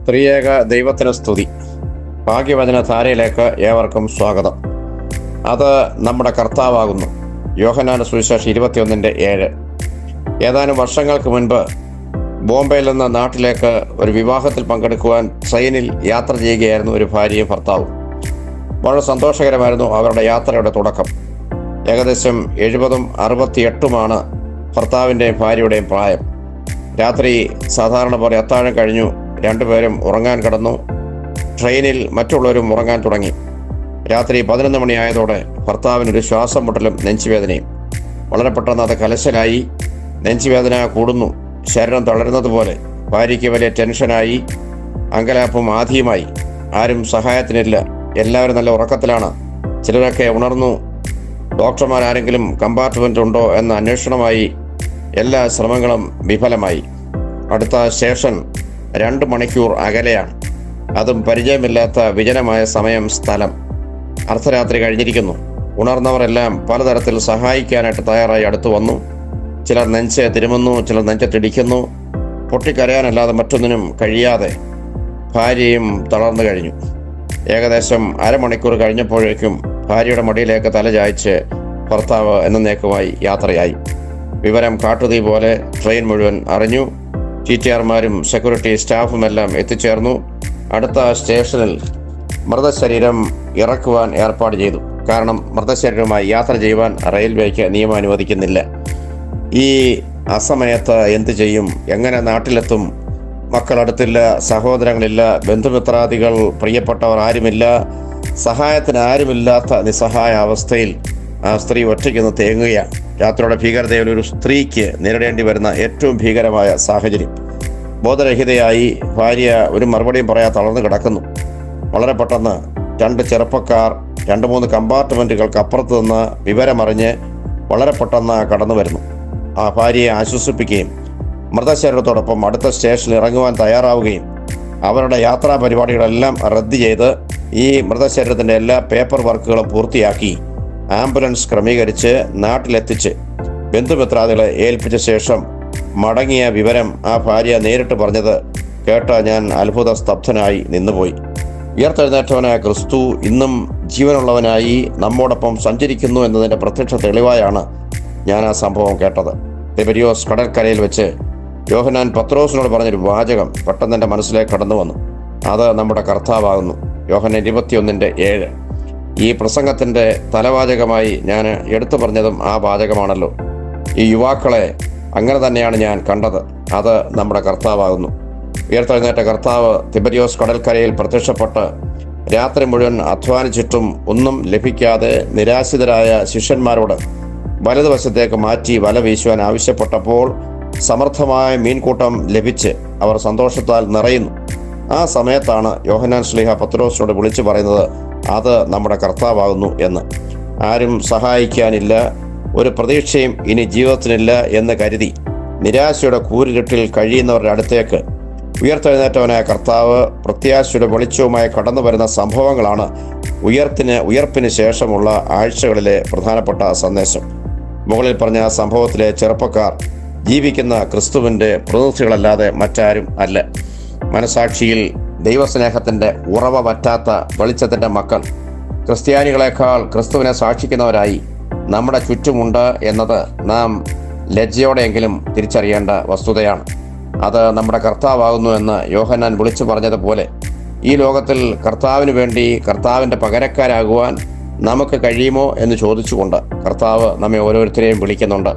ത്രിയേക ദൈവത്തിന് സ്തുതി. ഭാഗ്യവചന ധാരയിലേക്ക് ഏവർക്കും സ്വാഗതം. അത് നമ്മുടെ കർത്താവാകുന്നു. യോഹന്നാന്റെ സുവിശേഷം 21:7. ഏതാനും വർഷങ്ങൾക്ക് മുൻപ് ബോംബെയിൽ നിന്ന് നാട്ടിലേക്ക് ഒരു വിവാഹത്തിൽ പങ്കെടുക്കുവാൻ ട്രെയിനിൽ യാത്ര ചെയ്യുകയായിരുന്നു ഒരു ഭാര്യയും ഭർത്താവും. വളരെ സന്തോഷകരമായിരുന്നു അവരുടെ യാത്രയുടെ തുടക്കം. ഏകദേശം 70ഉം 68ഉമാണ് ഭർത്താവിൻ്റെയും ഭാര്യയുടെയും പ്രായം. രാത്രി സാധാരണ പോലെ അത്താഴം കഴിഞ്ഞു രണ്ടുപേരും ഉറങ്ങാൻ കിടന്നു. ട്രെയിനിൽ മറ്റുള്ളവരും ഉറങ്ങാൻ തുടങ്ങി. രാത്രി 11 മണിയായതോടെ ഭർത്താവിനൊരു ശ്വാസം മുട്ടലും നെഞ്ചുവേദനയും. വളരെ പെട്ടെന്ന് അത് കലശലായി. നെഞ്ചുവേദന കൂടുന്നു, ശരീരം തളരുന്നത് പോലെ. ഭാര്യയ്ക്ക് വലിയ ടെൻഷനായി, അങ്കലാപ്പും ആധിയുമായി. ആരും സഹായത്തിനില്ല. എല്ലാവരും നല്ല ഉറക്കത്തിലാണ്. ചിലരൊക്കെ ഉണർന്നു. ഡോക്ടർമാരാരെങ്കിലും കമ്പാർട്ട്മെൻ്റ് ഉണ്ടോ എന്ന അന്വേഷണമായി. എല്ലാ ശ്രമങ്ങളും വിഫലമായി. അടുത്ത സ്റ്റേഷൻ 2 മണിക്കൂർ അകലെയാണ്. അതും പരിചയമില്ലാത്ത വിജനമായ സമയം, സ്ഥലം. അർദ്ധരാത്രി കഴിഞ്ഞിരിക്കുന്നു. ഉണർന്നവരെല്ലാം പലതരത്തിൽ സഹായിക്കാനായിട്ട് തയ്യാറായി അടുത്തു വന്നു. ചിലർ നെഞ്ച് തിരുമുന്നു, ചിലർ നെഞ്ചത്തിടിക്കുന്നു. പൊട്ടിക്കരയാനല്ലാതെ മറ്റൊന്നിനും കഴിയാതെ ഭാര്യയും തളർന്നു കഴിഞ്ഞു. ഏകദേശം അരമണിക്കൂർ കഴിഞ്ഞപ്പോഴേക്കും ഭാര്യയുടെ മടിയിലേക്ക് തല ചായ്ച്ച് ഭർത്താവ് എന്നേക്കുമായി യാത്രയായി. വിവരം കാട്ടുതീ പോലെ ട്രെയിൻ മുഴുവൻ അറിഞ്ഞു. TTRമാരും സെക്യൂരിറ്റി സ്റ്റാഫുമെല്ലാം എത്തിച്ചേർന്നു. അടുത്ത സ്റ്റേഷനിൽ മൃതശരീരം ഇറക്കുവാൻ ഏർപ്പാട് ചെയ്തു. കാരണം മൃതശരീരവുമായി യാത്ര ചെയ്യുവാൻ റെയിൽവേക്ക് നിയമം അനുവദിക്കുന്നില്ല. ഈ അസമയത്ത് എന്തു ചെയ്യും? എങ്ങനെ നാട്ടിലെത്തും? മക്കളടുത്തില്ല, സഹോദരങ്ങളില്ല, ബന്ധുമിത്രാദികൾ, പ്രിയപ്പെട്ടവർ ആരുമില്ല. സഹായത്തിന് ആരുമില്ലാത്ത നിസ്സഹായ അവസ്ഥയിൽ ആ സ്ത്രീ ഒറ്റയ്ക്കൊന്ന് തേങ്ങുകയാണ്. രാത്രിയുടെ ഭീകരതയിൽ ഒരു സ്ത്രീക്ക് നേരിടേണ്ടി വരുന്ന ഏറ്റവും ഭീകരമായ സാഹചര്യം. ബോധരഹിതയായി ഭാര്യ ഒരു മറുപടിയും പറയാതെ തളർന്നു കിടക്കുന്നു. വളരെ പെട്ടെന്ന് 2 ചെറുപ്പക്കാർ 2-3 കമ്പാർട്ട്മെൻറ്റുകൾക്ക് അപ്പുറത്ത് നിന്ന് വിവരമറിഞ്ഞ് വളരെ പെട്ടെന്ന് കടന്നു വരുന്നു. ആ ഭാര്യയെ ആശ്വസിപ്പിക്കുകയും മൃതശരീരത്തോടൊപ്പം അടുത്ത സ്റ്റേഷനിൽ ഇറങ്ങുവാൻ തയ്യാറാവുകയും അവരുടെ യാത്രാ പരിപാടികളെല്ലാം റദ്ദ് ചെയ്ത് ഈ മൃതശരീരത്തിൻ്റെ എല്ലാ പേപ്പർ വർക്കുകളും പൂർത്തിയാക്കി ആംബുലൻസ് ക്രമീകരിച്ച് നാട്ടിലെത്തിച്ച് ബന്ധുമിത്രാദികളെ ഏൽപ്പിച്ച ശേഷം മടങ്ങിയ വിവരം ആ ഭാര്യ നേരിട്ട് പറഞ്ഞത് കേട്ട ഞാൻ അത്ഭുത സ്തബ്ധനായി നിന്നുപോയി. ഉയർത്തെഴുന്നേറ്റവനായ ക്രിസ്തു ഇന്നും ജീവനുള്ളവനായി നമ്മോടൊപ്പം സഞ്ചരിക്കുന്നു എന്നതിൻ്റെ പ്രത്യക്ഷ തെളിവായാണ് ഞാൻ ആ സംഭവം കേട്ടത്. തിബരിയോസ് കടൽക്കരയിൽ വെച്ച് യോഹന്നാൻ പത്രോസിനോട് പറഞ്ഞൊരു വാചകം പെട്ടെന്ന് എൻ്റെ മനസ്സിലേക്ക് കടന്നു വന്നു. അത് നമ്മുടെ കർത്താവാകുന്നു. യോഹന്നാൻ 21:7. ഈ പ്രസംഗത്തിൻ്റെ തലവാചകമായി ഞാൻ എടുത്തു പറഞ്ഞതും ആ വാചകമാണല്ലോ. ഈ യുവാക്കളെ അങ്ങനെ തന്നെയാണ് ഞാൻ കണ്ടത്. അത് നമ്മുടെ കർത്താവാകുന്നു. ഉയർത്തെഴുന്നേറ്റ കർത്താവ് തിബരിയോസ് കടൽക്കരയിൽ പ്രത്യക്ഷപ്പെട്ട് രാത്രി മുഴുവൻ അധ്വാനിച്ചിട്ടും ഒന്നും ലഭിക്കാതെ നിരാശിതരായ ശിഷ്യന്മാരോട് വലതുവശത്തേക്ക് മാറ്റി വല വീശുവാൻ ആവശ്യപ്പെട്ടപ്പോൾ സമർത്ഥമായ മീൻകൂട്ടം ലഭിച്ച് അവർ സന്തോഷത്താൽ നിറയുന്നു. ആ സമയത്താണ് യോഹന്നാൻ ശ്ലീഹ പത്രോസിനോട് വിളിച്ചു പറയുന്നത് അത് നമ്മുടെ കർത്താവാകുന്നു എന്ന്. ആരും സഹായിക്കാനില്ല, ഒരു പ്രതീക്ഷയും ഇനി ജീവിതത്തിനില്ല എന്ന് കരുതി നിരാശയുടെ കൂരിരുട്ടിൽ കഴിയുന്നവരുടെ അടുത്തേക്ക് ഉയർത്തെഴുന്നേറ്റവനായ കർത്താവ് പ്രത്യാശയുടെ വെളിച്ചവുമായി കടന്നു വരുന്ന സംഭവങ്ങളാണ് ഉയർപ്പിന് ശേഷമുള്ള ആഴ്ചകളിലെ പ്രധാനപ്പെട്ട സന്ദേശം. മുകളിൽ പറഞ്ഞ സംഭവത്തിലെ ചെറുപ്പക്കാർ ജീവിക്കുന്ന ക്രിസ്തുവിൻ്റെ പ്രതിനിധികളല്ലാതെ മറ്റാരും അല്ല. മനസാക്ഷിയിൽ ദൈവസ്നേഹത്തിൻ്റെ ഉറവ പറ്റാത്ത വെളിച്ചത്തിൻ്റെ മക്കൾ ക്രിസ്ത്യാനികളെക്കാൾ ക്രിസ്തുവിനെ സാക്ഷിക്കുന്നവരായി നമ്മുടെ ചുറ്റുമുണ്ട് എന്നത് നാം ലജ്ജയോടെയെങ്കിലും തിരിച്ചറിയേണ്ട വസ്തുതയാണ്. അത് നമ്മുടെ കർത്താവാകുന്നു എന്ന് യോഹന്നാൻ വിളിച്ചു പറഞ്ഞതുപോലെ ഈ ലോകത്തിൽ കർത്താവിന് വേണ്ടി കർത്താവിൻ്റെ പകരക്കാരാകുവാൻ നമുക്ക് കഴിയുമോ എന്ന് ചോദിച്ചുകൊണ്ട് കർത്താവ് നമ്മെ ഓരോരുത്തരെയും വിളിക്കുന്നുണ്ട്.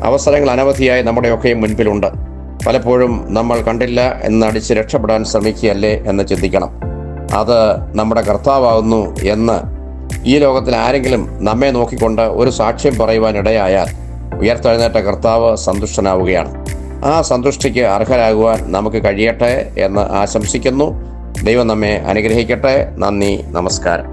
അവസരങ്ങൾ അനവധിയായി നമ്മുടെയൊക്കെയും മുൻപിലുണ്ട്. പലപ്പോഴും നമ്മൾ കണ്ടില്ല എന്നടിച്ച് രക്ഷപ്പെടാൻ ശ്രമിക്കുകയല്ലേ എന്ന് ചിന്തിക്കണം. അത് നമ്മുടെ കർത്താവാകുന്നു എന്ന് ഈ ലോകത്തിൽ ആരെങ്കിലും നമ്മെ നോക്കിക്കൊണ്ട് ഒരു സാക്ഷ്യം പറയുവാൻ ഇടയായാൽ ഉയർത്തെഴുന്നേറ്റ കർത്താവ് സന്തുഷ്ടനാവുകയാണ്. ആ സന്തുഷ്ടിക്ക് അർഹരാകുവാൻ നമുക്ക് കഴിയട്ടെ എന്ന് ആശംസിക്കുന്നു. ദൈവം നമ്മെ അനുഗ്രഹിക്കട്ടെ. നന്ദി, നമസ്കാരം.